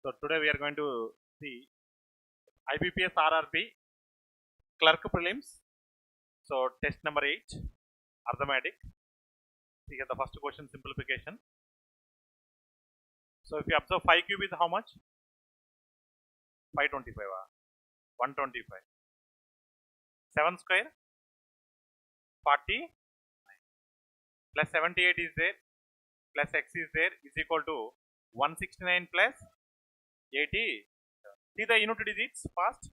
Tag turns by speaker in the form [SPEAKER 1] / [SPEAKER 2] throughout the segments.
[SPEAKER 1] So today we are going to see Ibps Rrb Clerk Prelims. So test number 8, Arithmetic. See here the first question, simplification. So if you observe 5 cube is how much? 525. 125. 7 square 40 plus 78 is there plus x is there is equal to 169 plus 80. See the unit digits fast.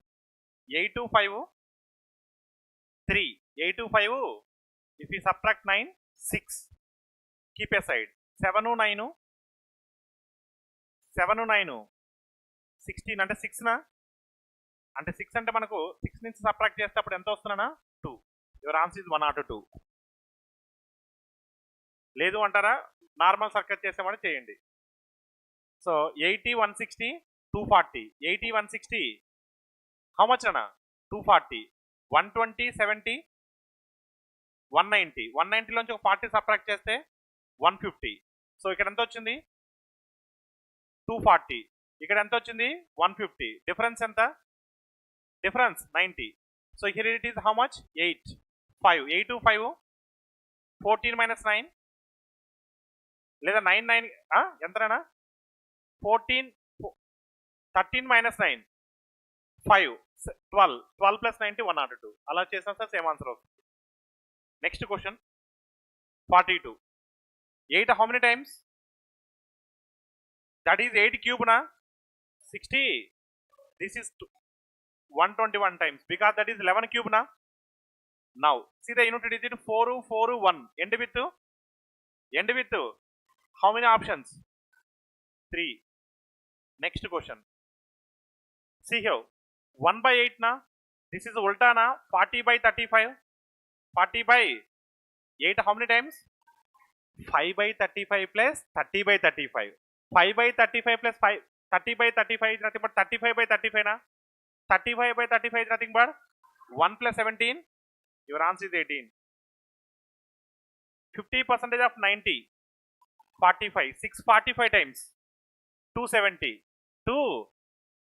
[SPEAKER 1] 825 3. 825 if we subtract 9 6. Keep aside 709 709 16 అంటే 6 నా అంటే 6 అంటే మనకు 6 నుంచి subtract చేస్తే అప్పుడు ఎంత వస్తున్నానా 2. Your answer is 1 or 2. లేదు అంటారా నార్మల్ సర్కిల్ చేసామని చేయండి. సో 80 160 240 80 160 హౌ మచ్ అన్నా 240 120 70 190 190 లోంచి ఒక 40 సబ్ట్రాక్ట్ చేస్తే 150. సో ఇక్కడ ఎంత వచ్చింది 240, ఇక్కడ ఎంత వచ్చింది 150. డిఫరెన్స్ ఎంత? Difference 90. So here it is how much 8 5 825 14 minus 9 లేదా 9 9 ఎంతనా 14 13 minus 9 5 12 12 plus 90 102. అలా చేసాం సార్ సేమ్ ఆన్సర్ వస్తుంది. Next question 42. 8 how many times? That is 8 cube na 60. This is 121 times because that is 11 cube na. Now see the unit digit 4 4 1 end with how many options? 3. Next question. See here 1 by 8 na, this is ulta na 40 by 35. 40 by 8 how many times? 5 by 35 plus 30 by 35. 5 by 35 plus 5 30 by 35 is nothing but 35 by 35 na. 35 by 35 is nothing but 1 plus 17. Your answer is 18. 50% of 90 45 645 times 270 2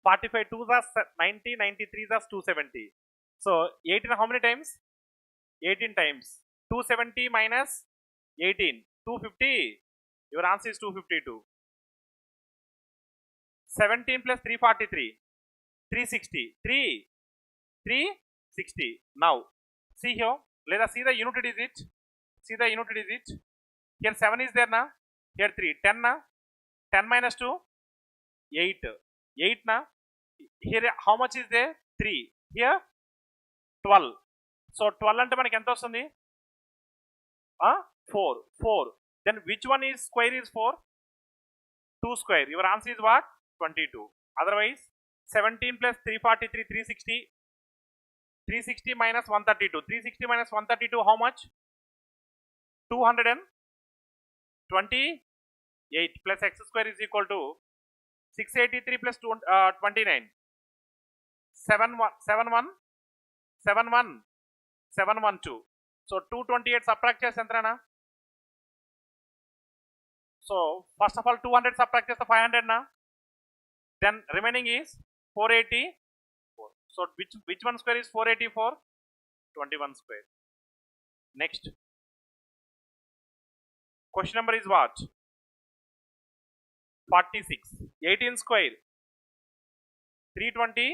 [SPEAKER 1] 45 2 is 90 93 is 270. So 18 how many times? 18 times. 270 minus 18 250. Your answer is 252. 17 plus 343 360 360. Now see here, let us see the unit digit. See the unit digit. Here 7 is there na, here 3 10 na, 10 minus 2 8 8 na. Here how much is there? 3. Here 12. So 12 అంటే మనకి ఎంత వస్తుంది 4 4. Then which one is square is 4? 2 square. Your answer is what? 22. Otherwise 17 plus 343 360 360 minus 132 360 minus 132 how much? 228 plus x square is equal to 683 plus 29 712. So 228 subtract చేస్తే ఎంతనా? So first of all 200 subtract చేస్తే 500 na. Then remaining is 484. So which one square is 484? 21 square. Next question number is what? 46. 18 square 320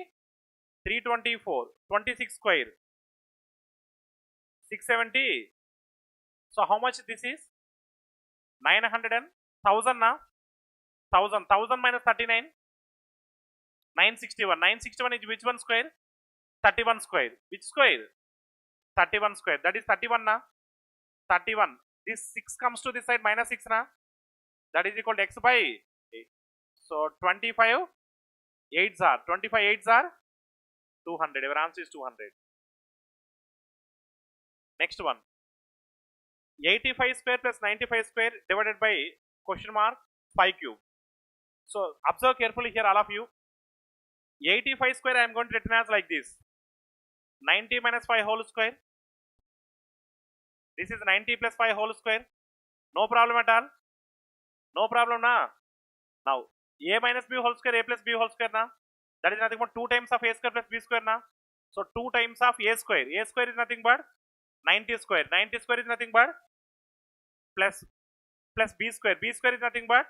[SPEAKER 1] 324 26 square 670. So how much this is? 900 and 1000 na. 1000 minus 39 961. 961 is which one square? 31 square. Which square? 31 square. That is 31 na. 31. This 6 comes to this side minus 6 na. That is equal to x by 8. So 25 8s are 200. Your answer is 200. Next one. 85 square plus 95 square divided by question mark 5 cube. So observe carefully here all of you. 85 square I am going to written as like this. 90 minus 5 whole square. This is 90 plus 5 whole square. No problem at all. No problem na. Now a minus b whole square, a plus b whole square na. That is nothing but 2 times of a square plus b square na. So 2 times of a square. A square is nothing but 90 square. 90 square is nothing but plus b square. B square is nothing but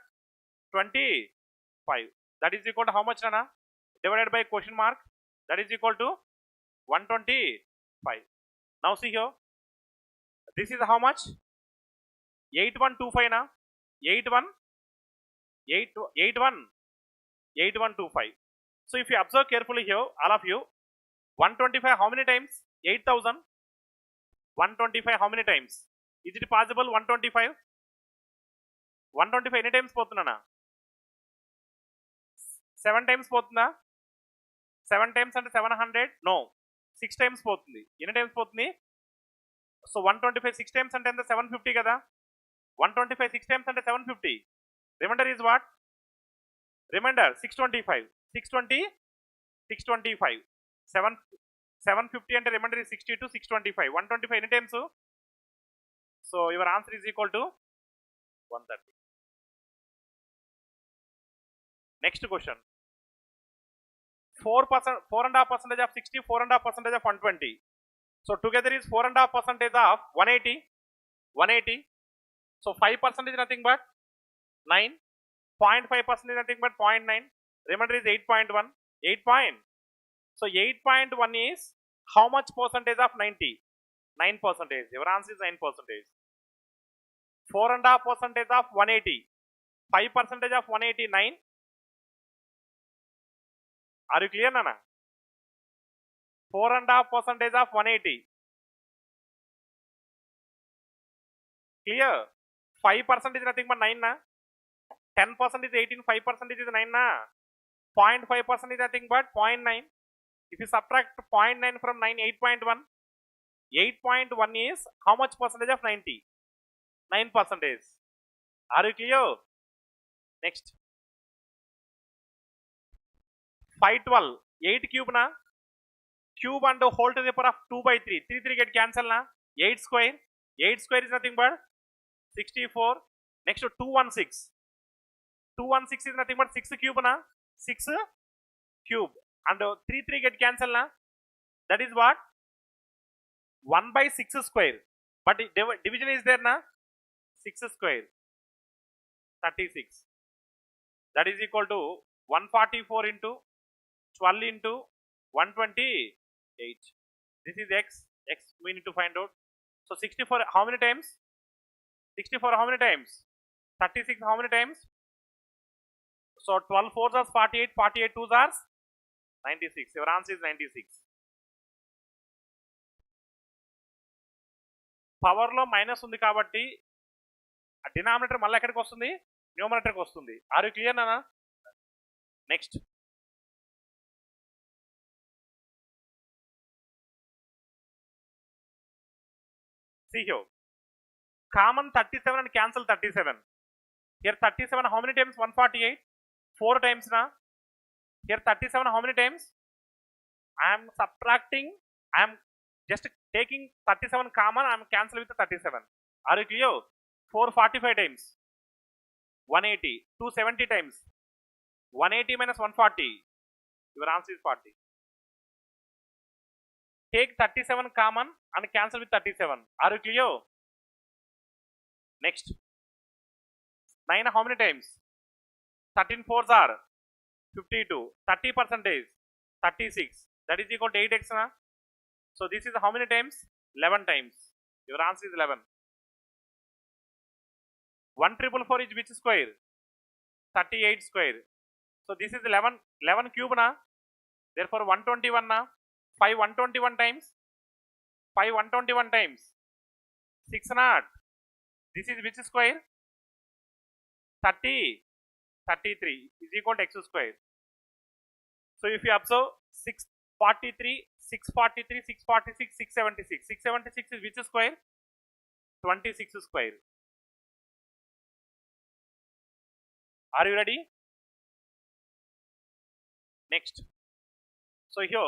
[SPEAKER 1] 25. That is equal to how much na? Divided by question mark. That is equal to 125. Now see here. This is how much? 8125 na. 8125. So if you observe carefully here, all of you, 125 how many times? 8000. 125 how many times? Is it possible 125? 125 any times potundana? 7 times potunda? 7 times and 700? No. 6 times potundi. Any times potundi? So 125 6 times and 750 kada? 125 6 times and 750. Remainder is what? Remainder 625. 625. 750 and remainder is 62, 625. 125 any times? So your answer is equal to 130. Next question. 4.5% of 60, 4.5% of 120. So together is 4.5% of 180. 180. So 5% is nothing but 9. 0.5% is nothing but 0.9. Remainder is 8.1. 8 point. So 8.1 is how much percentage of 90? 9%. Your answer is 9%. 4.5% of 180. 5% of 189. Are you clear, Nana? 4.5% of 180. Clear? 5% is nothing but 9 na. 10% is 18. 5% is 9 na. 0.5% is nothing but 0.9. If you subtract 0.9 from 9, 8.1. 8.1 is how much percentage of 90? 9%. Are you clear? Next. 512. 8 cube na. Cube and whole to the power of 2 by 3. 3 get cancel na. 8 square. 8 square is nothing but 64. Next to 216. 216 is nothing but 6 cube na. 6 cube. And 3 get cancel na. That is what? 1 by 6 square. But division is there na. 6 square. 36. That is equal to 144 into 12 into 128. This is x. X we need to find out. So 64 how many times? 64 how many times? 36 how many times? So 12 4s are 48. 48 2s are 96. Your answer is 96. Power లో minus ఉంది కాబట్టి denominator మళ్ళీ ఎక్కడికి వస్తుంది? Numerator కి వస్తుంది. Are you clear నానా? Next. See here. Common 37 and cancel 37. Here 37 how many times? 148. 4 times na. Here 37 how many times? I am subtracting. I am just taking 37 common. I am cancel with the 37. Are you clear? 445 times. 180. 270 times. 180 minus 140. Your answer is 40. Take 37 common and cancel with 37. Are you clear? Next. 9 how many times? 13 4s are 52. 30%. 36. That is equal to 8x na. So this is how many times? 11 times. Your answer is 11. 1,444 is which square? 38 square. So this is 11 cube na. Therefore 121 na. 5 121 times. 5 121 times. 6 not. This is which square? 33 is equal to x square. So if you observe 643, 643, 646, 676. 676 is which square? 26 square. Are you ready? Next. So here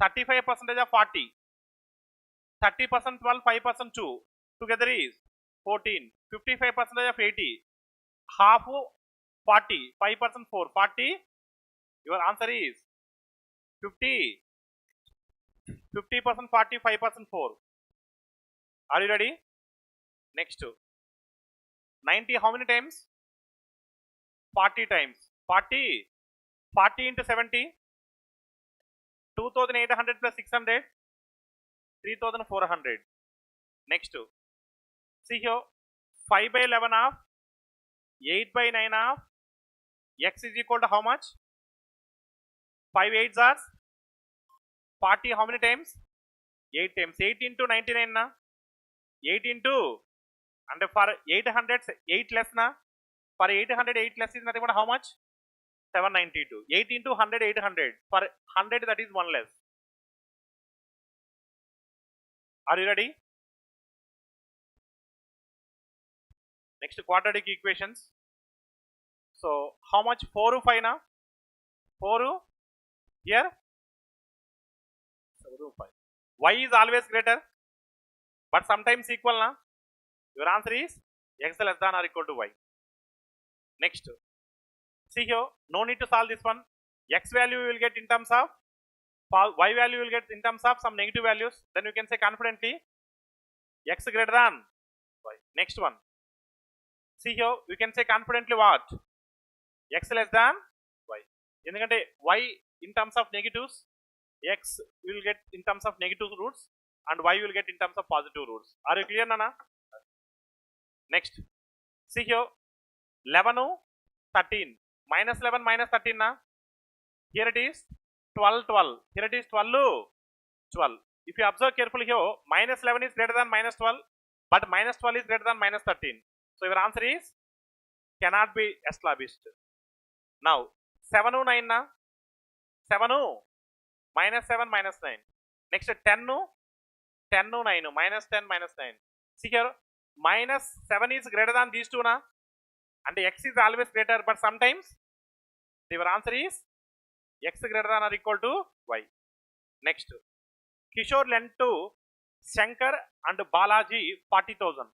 [SPEAKER 1] 35% of 40. 30% 12, 5% 2. Together is 14. 55% of 80. Half 40. 5% 4. 40. Your answer is 50. 50% 40. 5% 4. Are you ready? Next. 90 how many times? 40 times. 40. 40 into 70. 2800 plus 600. 3400. Next. See here. 5 by 11 of 8 by 9 of x is equal to how much? 5 8s are 40 how many times? 8 times. 8 into 99 na? 8 into, and for 800 8 less na? For 800 8 less is nothing but how much? 792. 8 into 100 800. For 100 that is 1 less. Are you ready? Next, quadratic equations. So how much? 4 5 na? 4 here. 4 5. Y is always greater, but sometimes equal na? Your answer is x less than or equal to y. Next, see here, no need to solve this one. X value you will get in terms of, y value you will get in terms of some negative values. Then you can say confidently x greater than y. Next one, see here, you can say confidently what? X less than y. Endukante y in terms of negatives, x will get in terms of negative roots and y will get in terms of positive roots. Are you clear, Nana? Next, see here, 11 13. Minus 11 minus 13 na? Here it is 12 12. Here it is 12 12. If you observe carefully here, minus 11 is greater than minus 12, but minus 12 is greater than minus 13. So your answer is cannot be established. Now 7 9 na? 7 minus 7 minus 9. Next 10 10 9 minus 10 minus 9. See here, minus 7 is greater than these two na? And x is always greater, but sometimes your answer is x greater than or equal to y. Next, Kishore lent to Shankar and Balaji 40,000.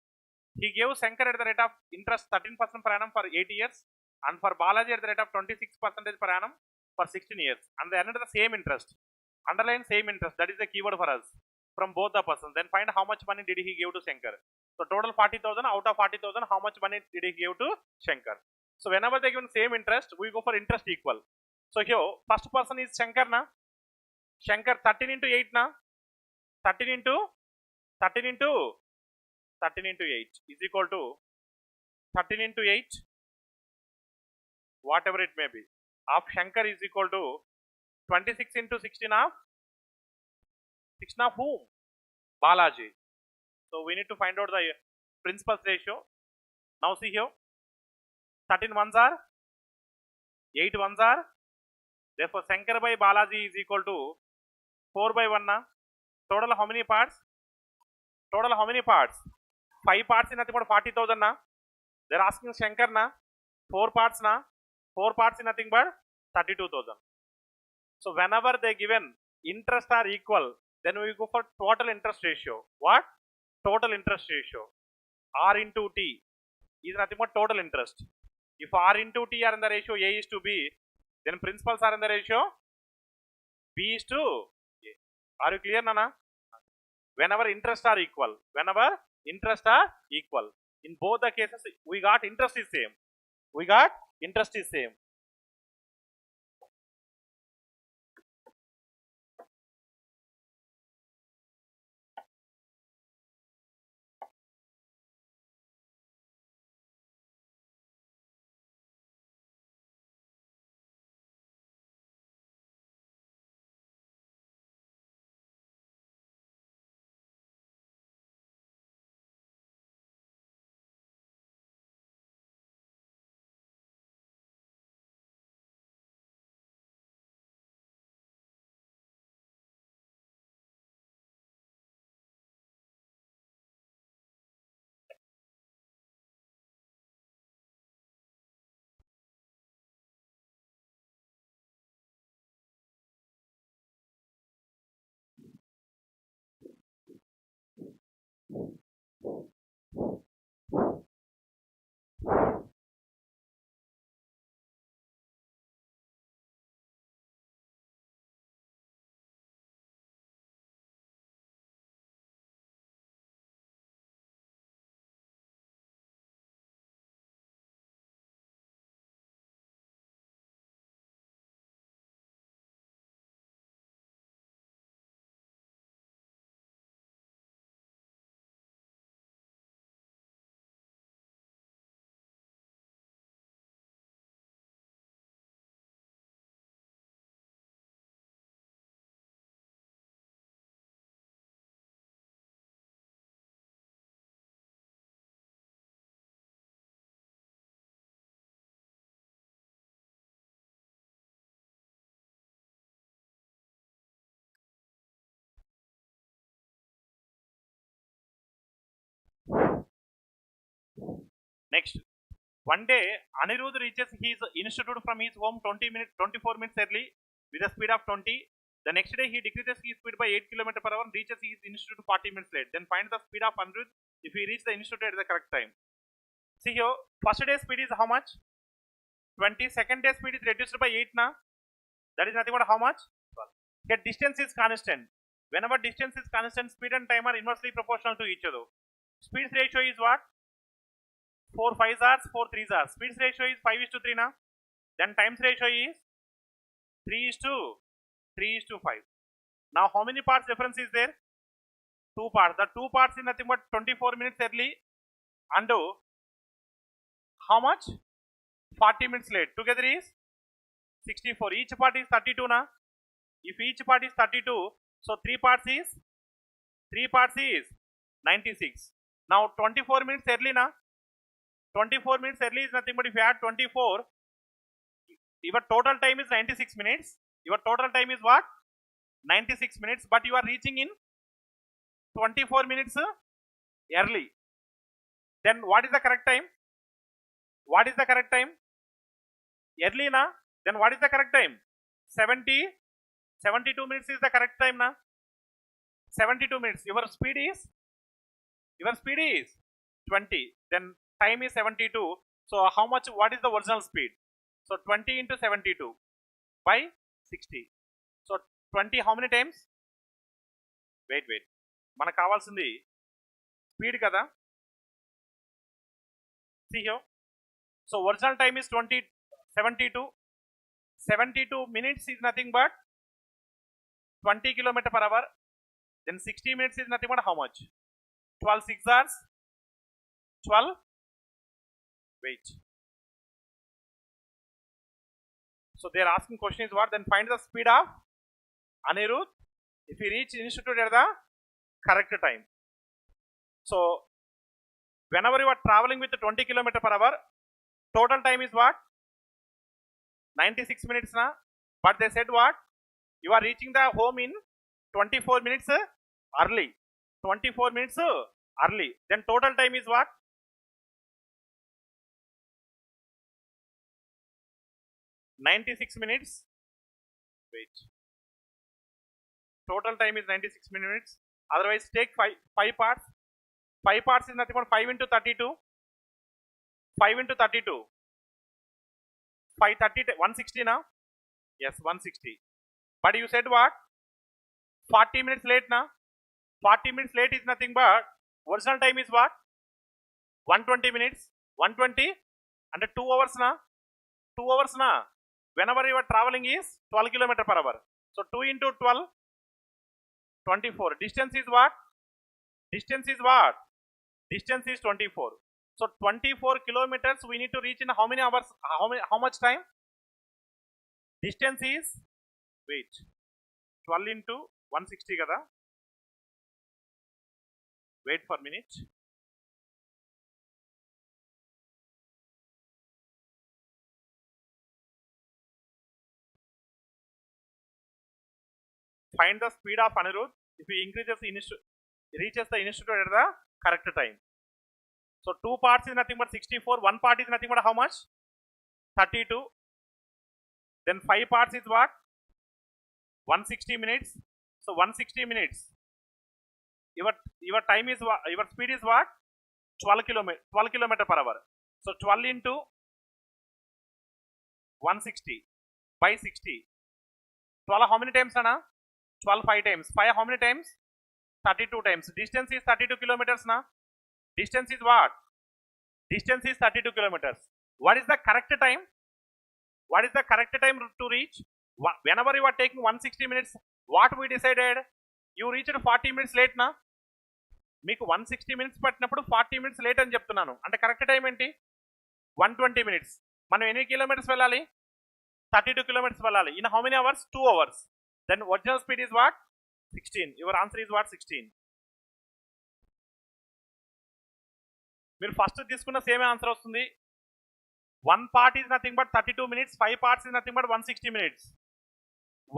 [SPEAKER 1] He gave Shankar at the rate of interest 13% per annum for 8 years and for Balaji at the rate of 26% per annum for 16 years. And they earned the same interest. Underline same interest. That is the keyword for us from both the persons. Then find how much money did he give to Shankar. So total 40,000. Out of 40,000, how much money did he give to Shankar? So whenever they given same interest, we go for interest equal. So here, first person is Shankar na? Shankar 13 into 8 na? 13 into 13 into 13 into 8 is equal to 13 into 8, whatever it may be, of Shankar is equal to 26 into 16 of 16 of whom? Balaji. So we need to find out the principal's ratio. Now see here, 13 ones are 8 ones are. Therefore, Shankar by Balaji is equal to 4 by 1 na? Total how many parts? Total how many parts? 5 parts in nothing but 40,000 na? They're asking Shankar na? 4 parts na? 4 parts in nothing but 32,000. So whenever they given interest are equal, then we go for total interest ratio. What? Total interest ratio. R into T is nothing but total interest. If R into T are in the ratio A is to B, then principals are in the ratio B is to A. Are you clear, Nana? Whenever interest are equal, whenever interest are equal, in both the cases we got interest is same. We got interest is same. Next, one day Anirudh reaches his institute from his home 24 minutes early with a speed of 20. The next day he decreases his speed by 8 km per hour and reaches his institute 40 minutes late. Then find the speed of Anirudh if he reaches the institute at the correct time. See here, first day speed is how much? 20. Second day speed is reduced by 8 na. That is nothing but how much? 12. Here distance is constant. Whenever distance is constant, speed and time are inversely proportional to each other. Speed ratio is what? 4 5s are 4 3s are. Speed ratio is 5:3 na. Then times ratio is 3:5. Now how many parts difference is there? 2 parts. The 2 parts is nothing but 24 minutes early and how much? 40 minutes late. Together is 64. Each part is 32 na. If each part is 32, so 3 parts is 96. Now 24 minutes early na. 24 minutes early is nothing but if you add 24, your total time is 96 minutes. Your total time is what? 96 minutes, but you are reaching in 24 minutes early. Then what is the correct time? What is the correct time? Early na? Then what is the correct time? 72 minutes is the correct time na? 72 minutes. Your speed is 20. Then time is 72. So how much? What is the original speed? So 20 into 72 by 60. So 20 how many times? Wait. మనకు కావాల్సింది speed కదా. See here. So original time is 72. 72 minutes is nothing but 20 km per hour. Then 60 minutes is nothing but how much? 12 6 hours. 12. Wait. So they are asking question is what? Then find the speed of Anirudh if he reach institute at the correct time. So whenever you are traveling with 20 km per hour, total time is what? 96 minutes na. But they said what? You are reaching the home in 24 minutes early. 24 minutes early. Then total time is what? 96 minutes. Wait. Total time is 96 minutes. Otherwise, take 5 parts. 5 parts is nothing but 5 into 32. 5 into 32. 530, 160 now? Yes, 160. But you said what? 40 minutes late now? 40 minutes late is nothing but original time is what? 120 minutes. 120 and 2 hours now? 2 hours now? Whenever you are traveling is 12 km per hour. So 2 into 12, 24. Distance is what? Distance is what? Distance is 24. So 24 kilometers we need to reach in how many hours? How much time? Distance is, wait, 12 into 160 kada. Wait for a minute. Find the speed of Anirudh if he reaches the institute at the correct time. So 2 parts is nothing but 64. 1 part is nothing but how much? 32. Then 5 parts is what? 160 minutes. So 160 minutes. Your time is what? Your speed is what? 12 km per hour. So 12 into 160 by 60. 12 how many times, Anna? 12 5 times. 5 how many times? 32 times. Distance is 32 kilometers na. Distance is what? Distance is 32 kilometers. What is the correct time? What is the correct time to reach? Whenever you are taking 160 minutes, what we decided? You reached 40 minutes late na. మీకు 160 minutes పట్టినప్పుడు 40 minutes late అని చెప్తున్నాను. అంటే correct time ఏంటి? 120 minutes. మనం ఎన్ని kilometres వెళ్ళాలి? 32 kilometers వెళ్ళాలి. In how many hours? 2 hours. Then original speed is what? 16. Your answer is what? 16. మీరు ఫస్ట్ తీసుకున్న సేమ్ ఆన్సర్ వస్తుంది. 1 part is nothing but 32 minutes. 5 parts is nothing but 160 minutes.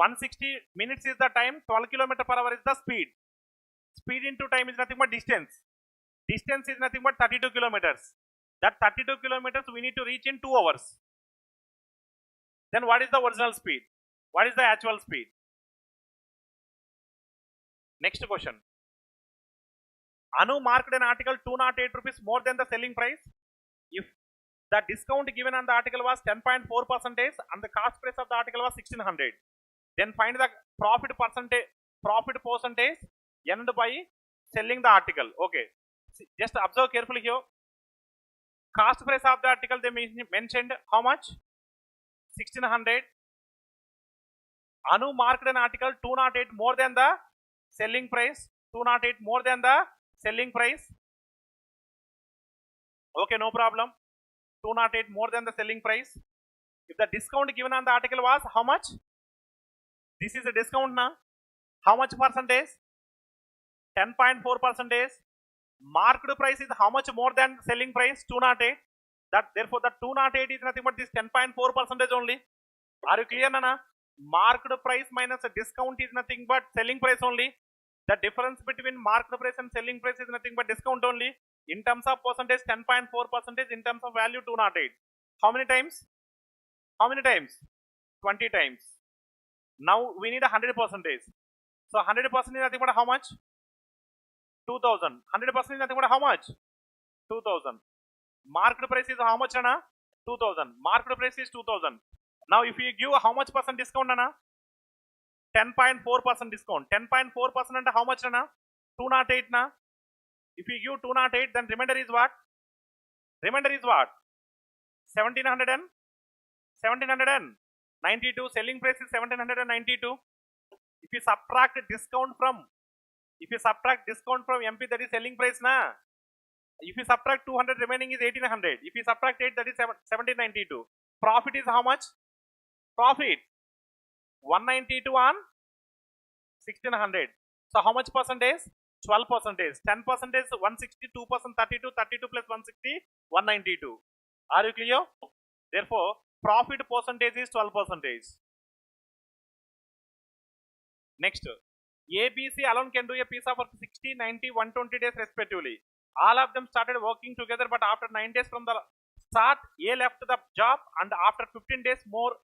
[SPEAKER 1] 160 minutes is the time. 12 km per hour is the speed. Speed into time is nothing but distance. Distance is nothing but 32 kilometers. That 32 kilometers we need to reach in 2 hours. Then what is the original speed? What is the actual speed? Next question. Anu marked an article 208 rupees more than the selling price. If the discount given on the article was 10.4% and the cost price of the article was 1600, then find the profit percentage earned by selling the article. Okay, just observe carefully here. Cost price of the article they mentioned how much? 1600. Anu marked an article 208 more than the selling price. 208 more than the selling price. Okay, no problem. 208 more than the selling price. If the discount given on the article was how much? This is a discount now. How much percentage? 10.4%. Marked price is how much more than selling price? 208. That therefore the 208 is nothing but this 10.4% only. Are you clear, Nana? Marked price minus a discount is nothing but selling price only. The difference between marked price and selling price is nothing but discount only. In terms of percentage, 10.4%. In terms of value, 208. How many times? How many times? 20 times. Now we need 100%. So 100% is nothing but how much? 2000. 100% is nothing but how much? 2000. Marked price is how much, Anna? 2000. Marked price is 2000. Now if you give how much percent discount, Anna? 10.4% discount. 10.4% and how much, Anna? 208 na. If you give 208, then remainder is what? Remainder is what? 1792. Selling price is 1792. If you subtract discount from MP, that is selling price na. If you subtract 200, remaining is 1800. If you subtract 8, that is 1792. Profit is how much? Profit 192 on 1600. So how much percentage? 12%. 10%, 160, 2%, 32, 32 plus 160, 192. Are you clear? Therefore, profit percentage is 12%. Next, ABC alone can do a piece of work 60, 90, 120 days respectively. All of them started working together, but after 9 days from the start, A left the job, and after 15 days more,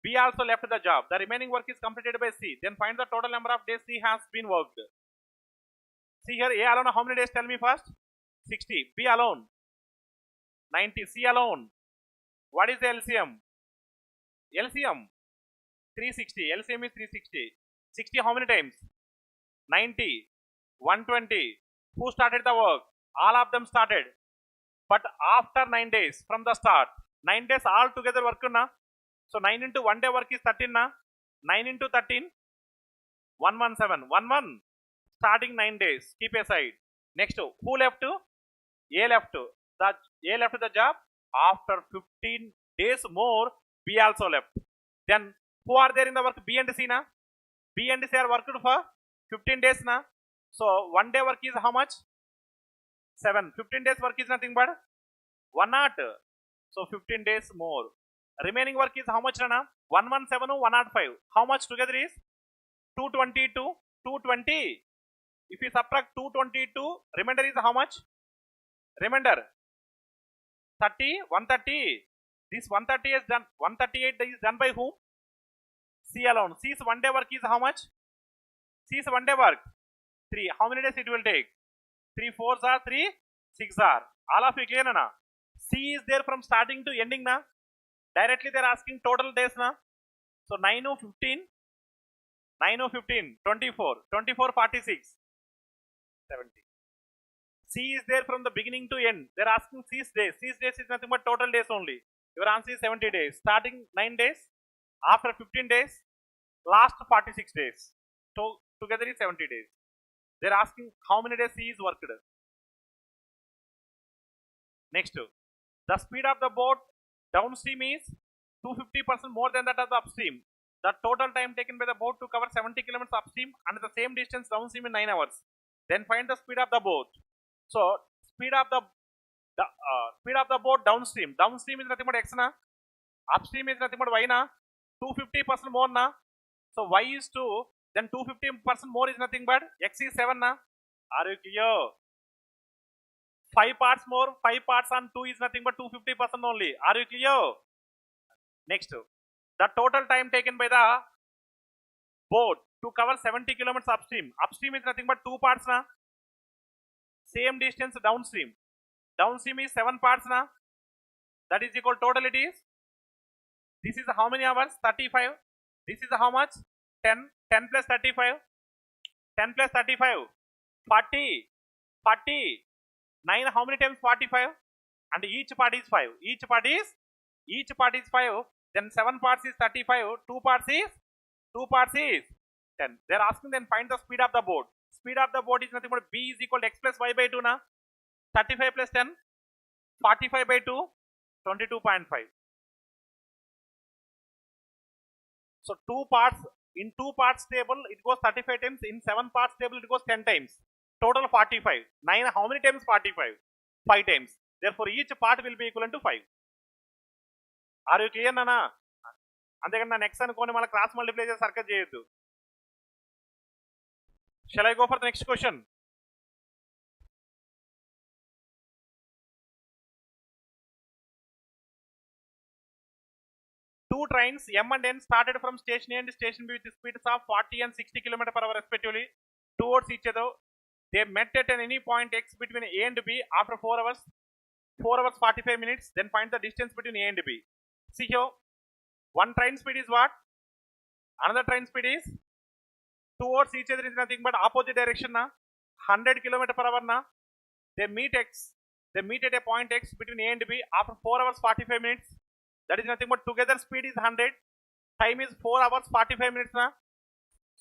[SPEAKER 1] B also left the job. The remaining work is completed by C. Then find the total number of days C has been worked. See here, A alone how many days? Tell me first. 60. B alone 90. C alone. What is the LCM? LCM 360. LCM is 360. 60 how many times? 90. 120. Who started the work? All of them started. But after 9 days from the start, 9 days all together work na. So 9 into 1 day work is 13 na. 9 into 13, 117. 11 starting 9 days. Keep aside. Next, who left? A left. A left the job. After 15 days more, B also left. Then who are there in the work? B and C na. B and C are worked for 15 days na. So 1 day work is how much? 7. 15 days work is nothing but 100. So 15 days more. Remaining work is how much, Rana? 117, 105. How much together is? 222, 220. If you subtract 222, remainder is how much? Remainder 30, 130. This 130 is done. 138 is done by whom? C alone. C's 1 day work is how much? C's 1 day work 3. How many days it will take? 3 4s are 3 6 are. All of you clear na? C is there from starting to ending na. Directly they are asking total days na. So 9 of 15, 9 of 15, 24, 24 46, 70. C is there from the beginning to end. They are asking C's days. C's days is nothing but total days only. Your answer is 70 days. Starting 9 days, after 15 days, last 46 days. So together is 70 days. They are asking how many days C is worked. Next, the speed of the boat downstream is 250% more than that of the upstream. The total time taken by the boat to cover 70 kilometers upstream and the same distance downstream in 9 hours. Then find the speed of the boat. So speed of the boat downstream. Downstream is nothing but x na. Upstream is nothing but y na. 250% more na. So y is 2. Then 250% more is nothing but x is 7 na. Are you clear? 5 parts more, 5 parts on 2 is nothing but 250% only. Are you clear? Next, the total time taken by the boat to cover 70 kilometers upstream. Upstream is nothing but 2 parts na. Same distance downstream. Downstream is 7 parts na. That is equal total it is. This is how many hours? 35. This is how much? 10. 10 plus 35. 10 plus 35. 40. 40. 9 how many times 45? And each part is 5. Each part is 5. Then 7 parts is 35. 2 parts is 10. They are asking then find the speed of the boat. Speed of the boat is nothing but b is equal to x plus y by 2 na. 35 plus 10. 45 by 2. 22.5. So 2 parts, in 2 parts table it goes 35 times, in 7 parts table it goes 10 times. Total 45. 9 how many times 45? 5 times. Therefore each part will be equivalent to 5. Are you clear nana? అంతేకాని next అనుకోని మళ్ళీ cross multiply చేసి circus చేయొద్దు. Shall I go for the next question? Two trains M and N started from station A and station B with speeds of 40 and 60 km per hour respectively towards each other. They met at any point X between A and B after 4 hours 45 minutes. Then find the distance between A and B. See here, one train speed is what? Another train speed is towards each other is nothing but opposite direction na. 100 km per hour na. They meet at a point X between A and B after 4 hours 45 minutes. That is nothing but together speed is 100. Time is 4 hours 45 minutes na.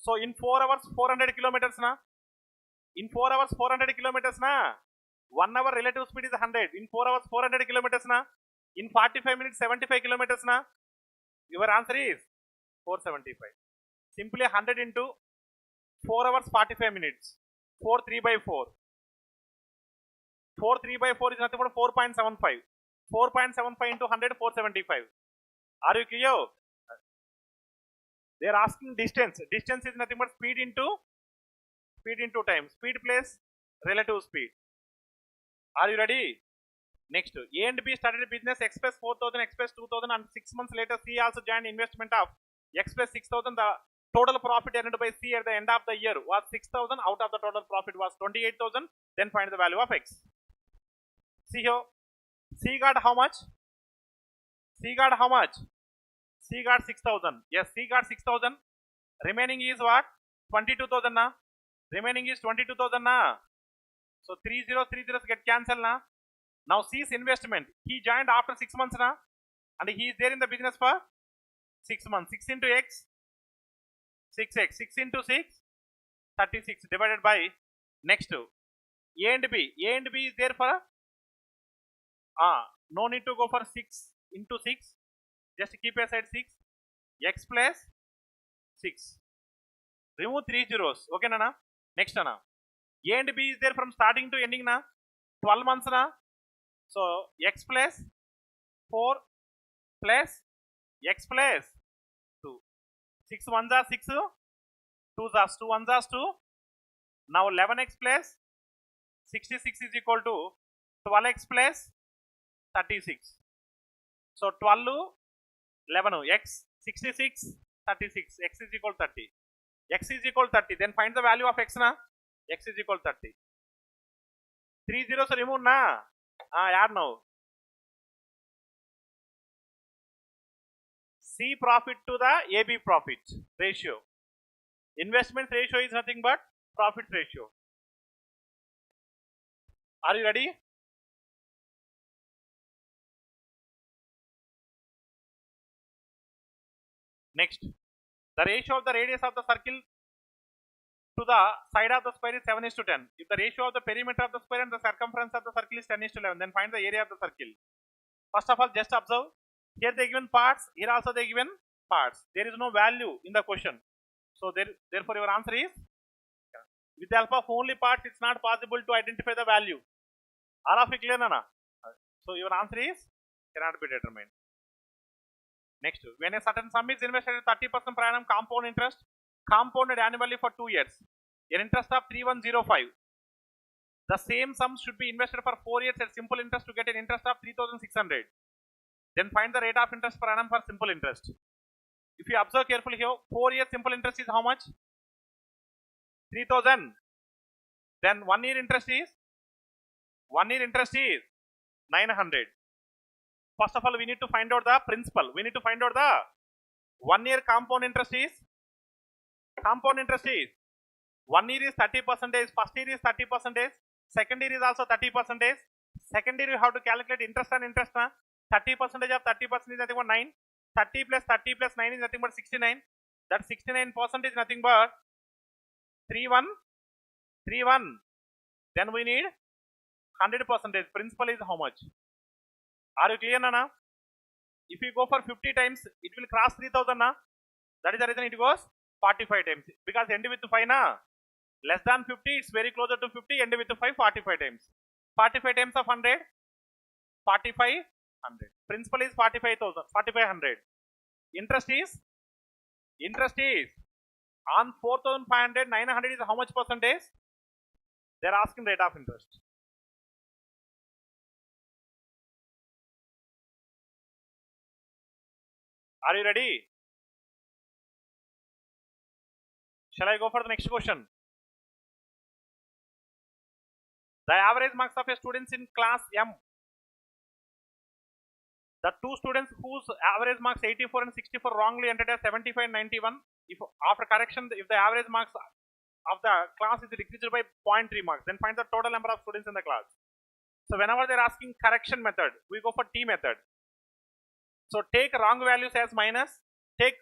[SPEAKER 1] So in 4 hours 400 kilometers na. In 4 hours 400 kilometers na. 1 hour relative speed is 100. In 4 hours 400 kilometers na. In 45 minutes 75 kilometers na. Your answer is 475. Simply 100 into 4 hours 45 minutes. 4 3 by 4. 4 3 by 4 is nothing but 4.75. 4.75 into 100, 475. Are you clear? They are asking distance. Distance is nothing but speed into time. Speed plus relative speed. Are you ready? Next, A and B started a business X plus 4,000, X plus 2,000, and 6 months later C also joined investment of X plus 6,000. The total profit earned by C at the end of the year was 6,000. Out of the total profit was 28,000. Then find the value of X. See here, C got how much? C got how much? C got 6,000. Yes, C got 6,000. Remaining is what? 22,000 na. Remaining is 22,000 na. So 3 zeros get cancelled na. Now C's investment. He joined after 6 months na. And he is there in the business for 6 months. 6 into X. 6X. 6 into 6. 36 divided by next to A and B. A and B is there for no need to go for 6 into 6. Just keep aside 6. X plus 6. Remove 3 zeros. Okay, Nana? Next, Nana. A and B is there from starting to ending, na. 12 months, na. So, X plus 4 plus X plus 2. 6 1s are 6. 2s are 2. 1s are 2. Now, 11X plus 66 is equal to 12X plus 36. So 12, 11, X 66, 36. X is equal to 30. X is equal to 30. Then find the value of X na. X is equal to 30. 3 zeros remove na. Add now. C profit to the AB profit ratio. Investment ratio is nothing but profit ratio. Are you ready? Next, the ratio of the radius of the circle to the side of the square is 7:10. If the ratio of the perimeter of the square and the circumference of the circle is 10:11, then find the area of the circle. First of all, just observe. Here they given parts. Here also they given parts. There is no value in the question. So therefore your answer is, with the help of only parts, it's not possible to identify the value. All of it clear, Nana? So your answer is cannot be determined. Next, when a certain sum is invested at 30% per annum compound interest, compounded annually for 2 years, an interest of 3105. The same sums should be invested for 4 years at simple interest to get an interest of 3,600. Then find the rate of interest per annum for simple interest. If you observe carefully here, 4 years simple interest is how much? 3,000. Then 1 year interest is 900. First of all, we need to find out the principal. We need to find out the 1 year compound interest is 1 year is 30%, first year is 30%, second year is also 30%. Second year you have to calculate interest and interest. 30% of 30% is nothing but 9. 30 plus 30 plus 9 is nothing but 69. That 69% is nothing but 31. Then we need 100%. Principal is how much? Are you clear, Nana? If you go for 50 times, it will cross 3,000, na? That is the reason it goes 45 times. Because end with 5, na? Less than 50, it's very closer to 50. End with 5, 45 times. 45 times of 100, 4,500. Principal is 4,500. Interest is on 4,500, 900 is how much percentage? They are asking rate of interest. Are you ready? Shall I go for the next question? The average marks of a student in class M. The two students whose average marks 84 and 64 wrongly entered as 75 and 91. If after correction, if the average marks of the class is decreased by 0.3 marks, then find the total number of students in the class. So whenever they are asking correction method, we go for T method. So take wrong values as minus, take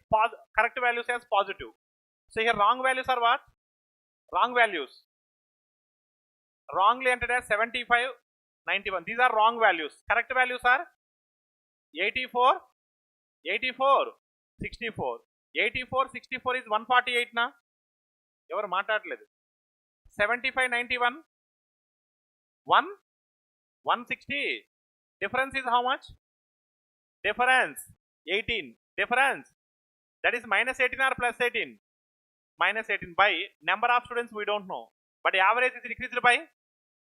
[SPEAKER 1] correct values as positive. So here wrong values are what? Wrong values. Wrongly entered as 75, 91. These are wrong values. Correct values are 84, 64. 84, 64 is 148 na? Evaru maatladaledu. 75, 91, 160. Difference is how much? Difference 18. Difference, that is minus 18 or plus 18? Minus 18. By number of students we don't know, but average is decreased by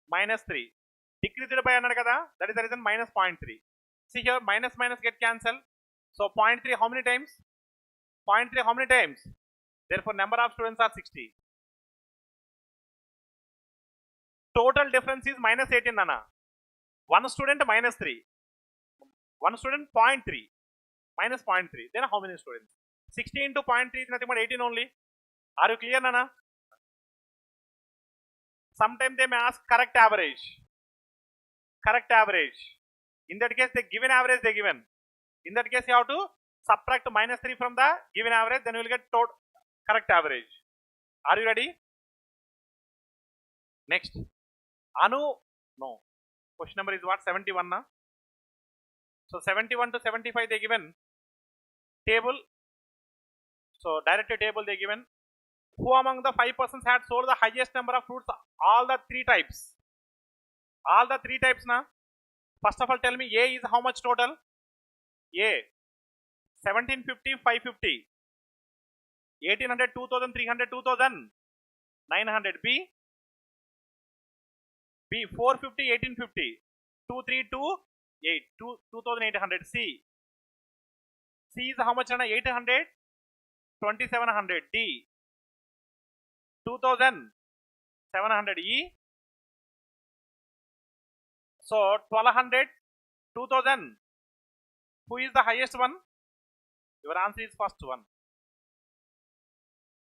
[SPEAKER 1] minus 3. Decreased by annadu kada, that is the reason minus 0.3. See here, minus get cancelled. So 0.3 how many times? 0.3 how many times? Therefore number of students are 60. Total difference is minus 18 nana. One student minus 3. One student 0.3. Minus 0.3. Then how many students? 60 into 0.3 is nothing but 18 only. Are you clear, nana? Sometimes they may ask correct average. Correct average. In that case, the given average they given. In that case, you have to subtract minus 3 from the given average, then you will get total correct average. Are you ready? Next. No. Question number is what? 71 na? So 71 to 75 they given table. So directed table they given. Who among the 5 persons had sold the highest number of fruits? All the 3 types. All the 3 types na? First of all, tell me A is how much total? A 1750, 550, 1800, 2000, 300, 2000, 900. B 450, 1850, 232, 2800. C is how much? 800, 2700. D 2700. E so 1200, 2000. Who is the highest one? Your answer is first one.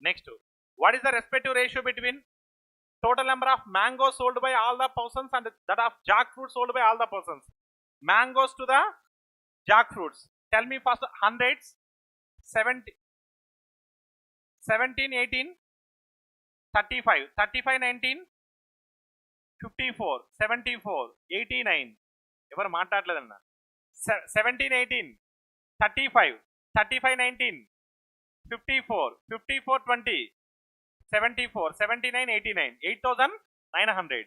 [SPEAKER 1] Next, what is the respective ratio between total number of mangoes sold by all the persons and that of jackfruit sold by all the persons? Mangoes to the jackfruits. Tell me first hundreds. 17, 18, 35, 35, 19, 54, 74, 89. Ever maatladledana. 17, 18, 35, 35, 19, 54, 54, 20, 74, 79, 89, 8,900.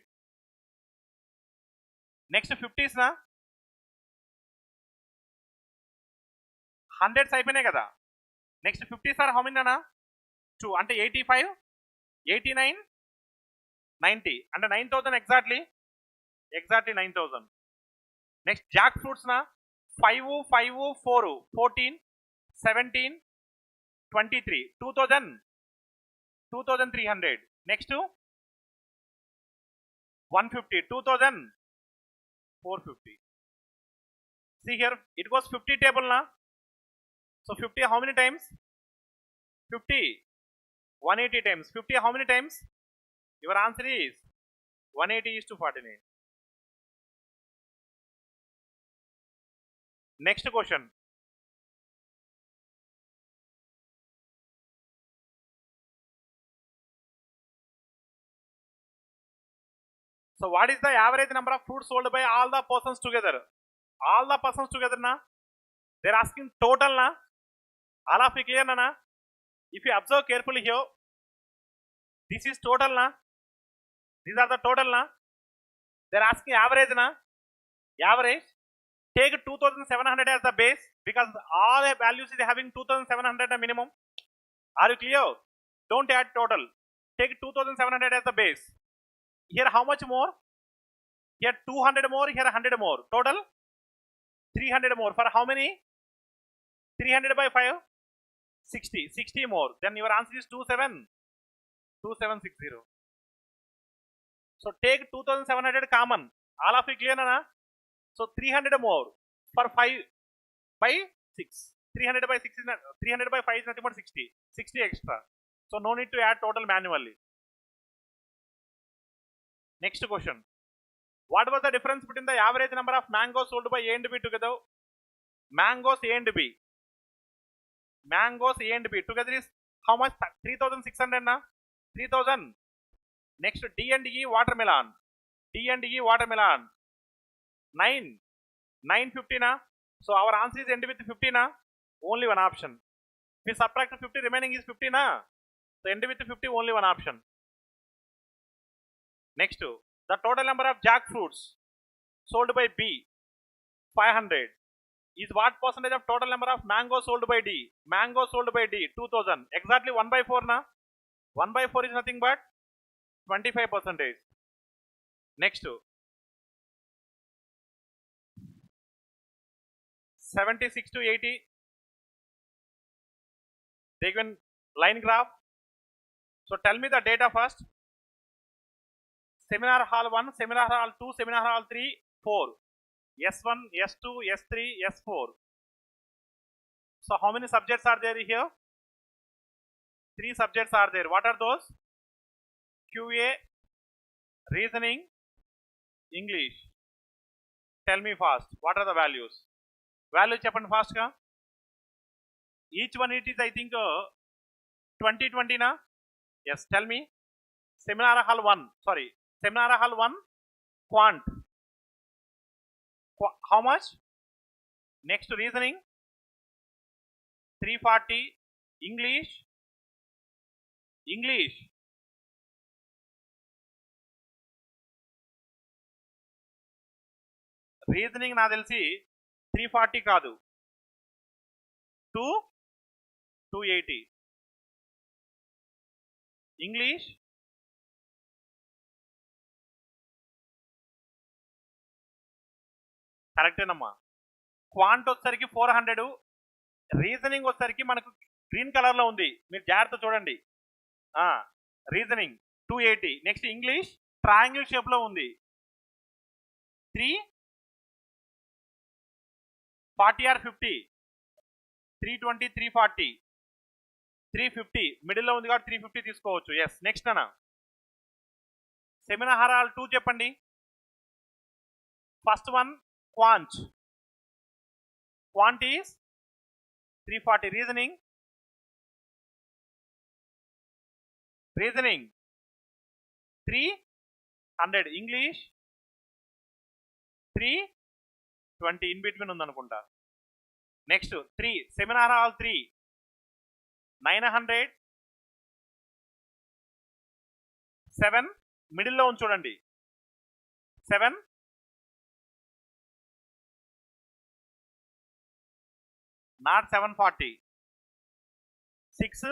[SPEAKER 1] Next 50s na? 100s అయిపోయినాయి కదా. Next 50s are how many na? 2 అంటే 85, 89, 90 అంటే 9000 exactly 9000. Next Jack fruits నా 5 5 4 14 17 23 2000 2300. Next 150 2450. see here it goes 50 table na, so 50 how many times? 50. 180 times 50 how many times? Your answer is 180:49. Next question. So what is the average number of fruits sold by all the persons together? All the persons together na, they're asking total na. All of you clear na? If you observe carefully here, this is total na, these are the total na. They're asking average na, average. Take 2700 as the base because all values is having 2700 minimum. Are you clear? Don't add total. Take 2700 as the base. Here how much more? Here 200 more, here 100 more. Total 300 more. For how many? 300 by 5? 60. 60 more. Then your answer is 2760. So take 2700 common. All of you clear na? So 300 more for 5 by 6. 300 by 6 is 300 by 5 is nothing but 60. 60 extra. So no need to add total manually. Next question. What was the difference between the average number of mangoes sold by A and B together? Mangoes A and B. Mangoes A and B together is how much? 3600 na? 3000. Next D and E watermelon. D and E watermelon. 950 na. So our answer is end with 50 na. Only one option. We subtract 50, remaining is 50 na. So end with 50, only one option. Next, the total number of jackfruits sold by B 500 is what percentage of total number of mangoes sold by D? Mangoes sold by D 2000. Exactly 1 by 4 na. 1 by 4 is nothing but 25%. Next, 76 to 80. They given line graph. So tell me the data first. Seminar hall 1, seminar hall 2, seminar hall 3, 4. S1, S2, S3, S4. So how many subjects are there here? 3 subjects are there. What are those? QA, reasoning, English. Tell me fast. What are the values? Value cheppandi fast ga. Each one it is I think 20 na. Yes, tell me. Seminar hall 1. Sorry. Seminar hall 1 quant. How much? Next reasoning 340. English reasoning నా తెలిసి 340 కాదు 280. English కరెక్టేనమ్మా. Quant వచ్చేసరికి 400, reasoning వచ్చేసరికి మనకు green colour లో ఉంది, మీరు జాగ్రత్త చూడండి. Reasoning 280. Next English triangle shape లో ఉంది 340 or 50. 320, 340, 350 మిడిల్ లో ఉంది కాబట్టి 350 తీసుకోవచ్చు. ఎస్. నెక్స్ట్ అన్న సెమినార్ హాల్ 2 చెప్పండి. First one quant is 340. Reasoning 300. English 320. In between ఉందనుకుంటా. Next 3 seminar hall 3 900. 7 మిడిల్లో ఉంది చూడండి 7 నాట్ 740. 6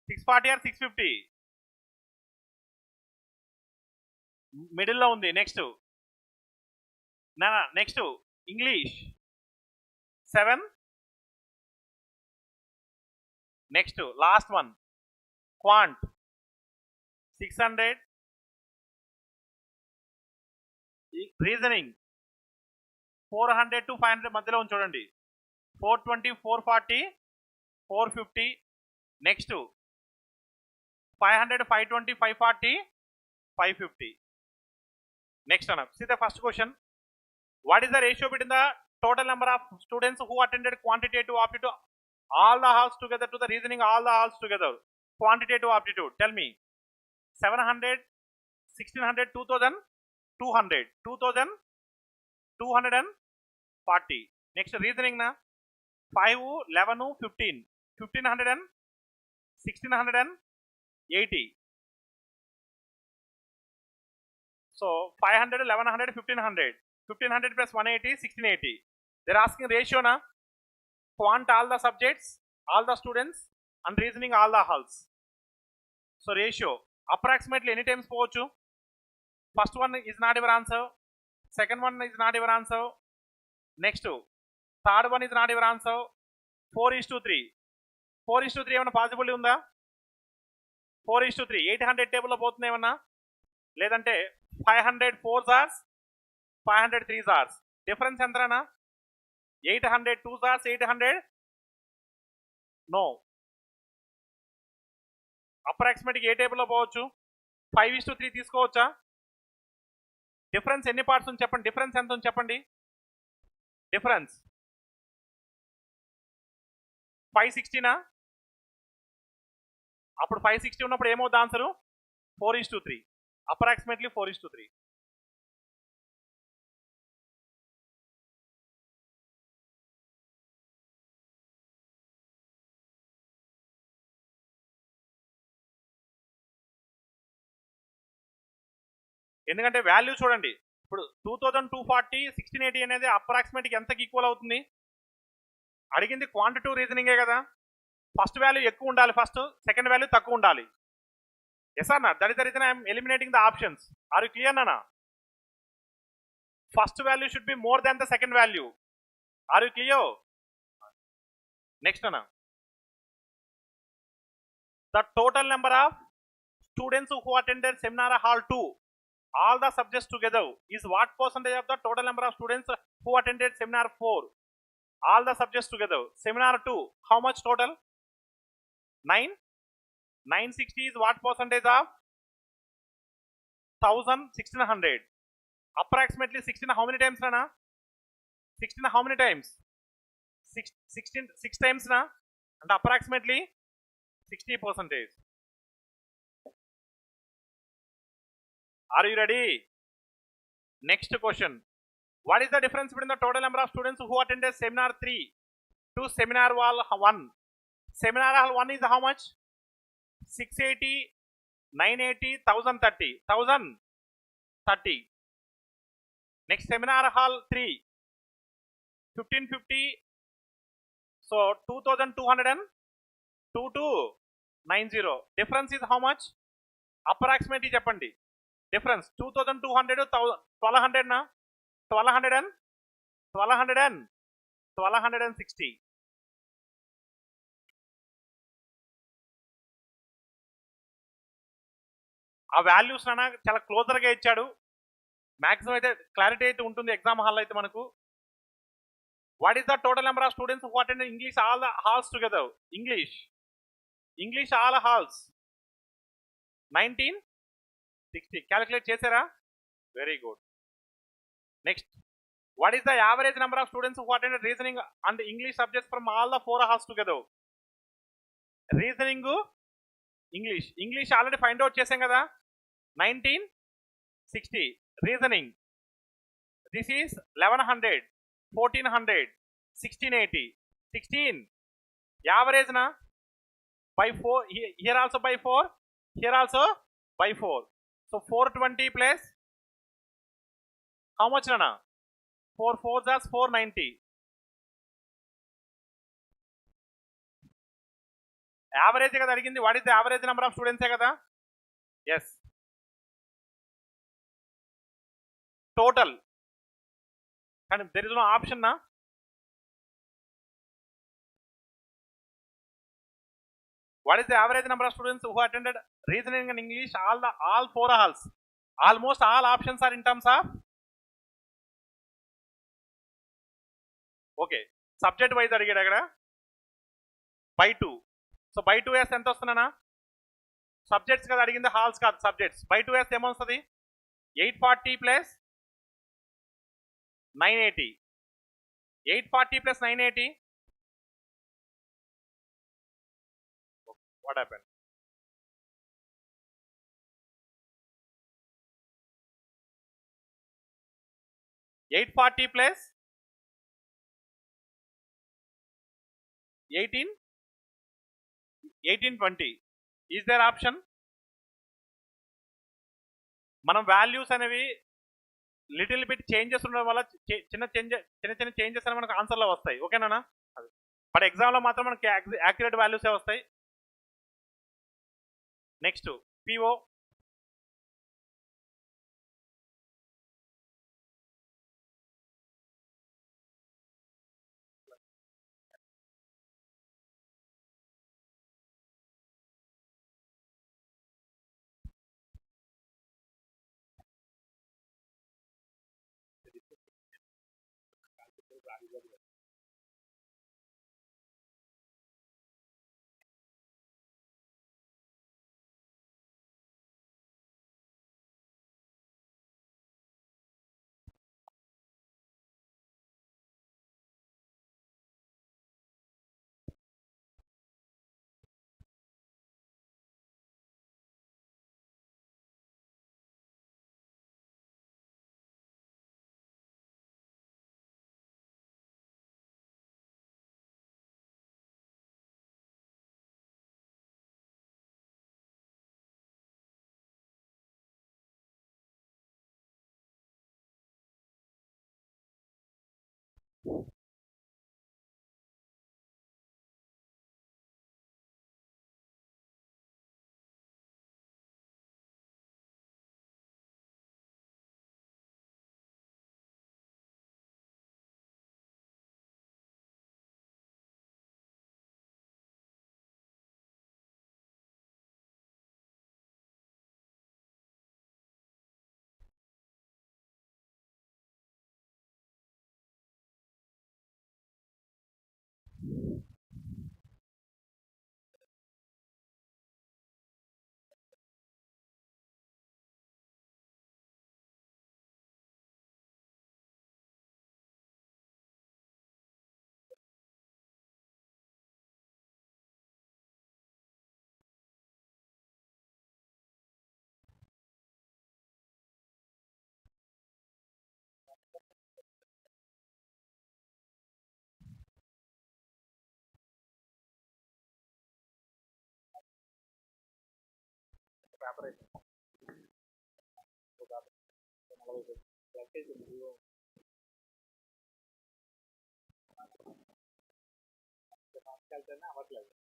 [SPEAKER 1] 640 or 650. మిడిల్లో ఉంది. Next next English 7. Next last one quant 600. Reasoning 400 to 500 మధ్యలో ఉంది చూడండి. 420, 440, 450. Next 500, 520, 540, 550. Next one up. See the first question. What is the ratio between the total number of students who attended quantitative aptitude all the halls together to the reasoning all the halls together? Quantitative aptitude. Tell me. 700, 1600, 2000, 200, 2240. Next reasoning na 5, 11, 15, 1500 and 1680. So 500, 1100, 1500. 1500 plus 180, 1680. They're asking ratio na. Quant all the subjects, all the students, and reasoning all the halls. So ratio approximately any times pochu. First one is not your answer. Second one is not your answer. Next, third one is not your answer. 4:3. 4:3 ఏమన్నా possibility ఉందా? 4:3 800 టేబుల్లో పోతుంది ఏమన్నా? లేదంటే 500 4s hours, 500 3s hours. Difference ఎంతనా? 800 2s hours, 800 no. అప్రాక్సిమేట్గా ఏ టేబుల్లో పోవచ్చు? 5:3 తీసుకోవచ్చా? డిఫరెన్స్ ఎన్ని పార్ట్స్ ఉంది చెప్పండి. డిఫరెన్స్ ఎంత ఉంది చెప్పండి. డిఫరెన్స్ 560నా? అప్పుడు 560 ఉన్నప్పుడు ఏమవుతుంది ఆన్సరు? 4:3. అప్రాక్సిమేట్లీ 4:3. ఎందుకంటే వాల్యూ చూడండి. ఇప్పుడు 2240, 1680 అనేది అప్రాక్సిమేట్గా ఎంతకి ఈక్వల్ అవుతుంది? అడిగింది క్వాంటిటివ్ రీజనింగే కదా. ఫస్ట్ వాల్యూ ఎక్కువ ఉండాలి, ఫస్ట్ సెకండ్ వాల్యూ తక్కువ ఉండాలి. ఎస్ అన్న, that is the reason I'm eliminating the options. Are you clear నానా? First value should be more than the second value. Are you clear? Next అన్న, the total number of students who attended seminar hall 2 all the subjects together is what percentage of the total number of students who attended seminar 4 all the subjects together? Seminar 2 how much total? 9. 960 is what percentage of 1000? 1600. Approximately 16 how many times na? 16 how many times? 6 times na, and approximately 60%. Are you ready? Next question. What is the difference between the total number of students who attended seminar 3 to seminar hall 1? Seminar hall 1 is how much? 680, 980, 1030. 1030. Next seminar hall 3 1550. So 2290. Difference is how much? Approximately చెప్పండి. Difference 2200 1200 na? 1260. ఆ values అన్న చాలా closure గా ఇచ్చాడు. Maximum అయితే clarity అయితే ఉంటుంది exam hall అయితే మనకు. What is the total number of students who attend English all the halls together? English all halls 1960. Calculate చేశారా? Very good. Next, what is the average number of students who attended reasoning and English subjects from all the 4 halls together? Reasoning English already find out చేసాం కదా. 1960. Reasoning this is 1100, 1400, 1680. 16 average నా by 4. Here also by 4, here also by 4. So 420 plus how much nana? 4 4s are 490. Average kada adigindi. What is the average number of students kada? Yes. total. And there is no option na. What is the average number of students who attended reasoning and English? All 4 halls. Almost all options are in terms of. Okay. Subject wise అడిగాడు అక్కడ by 2. So by 2 వేస్తే ఎంత వస్తున్నానా? Subjects కదా అడిగింది, halls కాదు subjects. by 2 వేస్తే ఏమొస్తుంది? 840 plus 980. 840 plus 980. What happened? Eight 40 plus 1820. Is there option? మనం వాల్యూస్ అనేవి లిటిల్ బిట్ చేంజెస్ ఉండడం వల్ల చిన్న చేంజెస్ అనేవి మనకు ఆన్సర్లో వస్తాయి. ఓకేనా? బట్ ఎగ్జామ్లో మాత్రం మనకి యాక్యురేట్ వాల్యూసే వస్తాయి. Next PO. అవ్వట్లేదు.